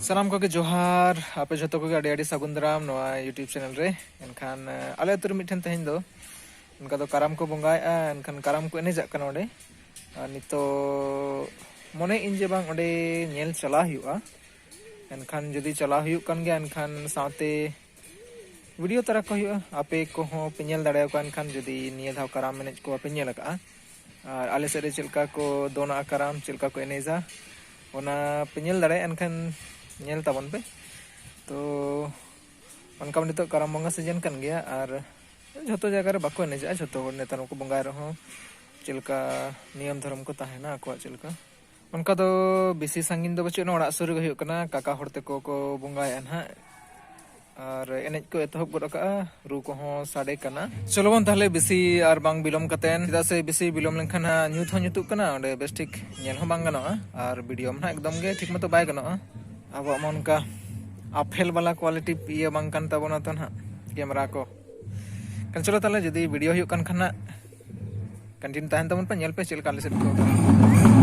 सानाम को जोहार आपे जो को अड़ी सागुन दाराम नवा यूट्यूब चैनल रे एनखान आले अतुर मिठन तहेन दो उनका तो कराम को बंगाया एनखान कराम को एनेजा कना ओडे नितो मने इन जे बांग ओडे नेल चला हुआ एनखान जदी चला हुआ कन गया एनखान साथे वीडियो तरह को हुआ आपे को हो पिनेल दाड़े को एनखान जदी निया धाव कराम एनेज को आपे नेल का और आले सेरे चिलका को दोना कराम चिलका को एनेजा ओना पिनेल दाड़े एनखान नेल ताबन पे तो उनका नितो कराम बंगा सीजन कन गया और झोतो जगह रे बाको एनेजा झोतो नेतार को बंगाय रहो चिलका नियम धर्म को ताहेना को चिलका उनका तो बेसी संगीन दो बच्चे ओड़ा सुर गे हुयो कना काका हरते को बंगाय ना और एनेज को एतहब गड का रू को हो साडे कना चलो बन ताहले बेसी और बांग बिलोम कतेन चिदा से बेसी बिलोम लेनखान न्यूथ हो न्यूतुक कना ओडे बेस ठीक नेल हो बांग गनोआ और वीडियो में एकदम गे ठीक मतो बाय गनोआ अब मन का आफेल वाला क्वालिटी ये बांग कान ताबोना तो ना कैमरा को कन चलो ताले जदी वीडियो हुयो कन खाना कंटिन्यू ताहन तबन पे नेल पे चिलका ले सेट को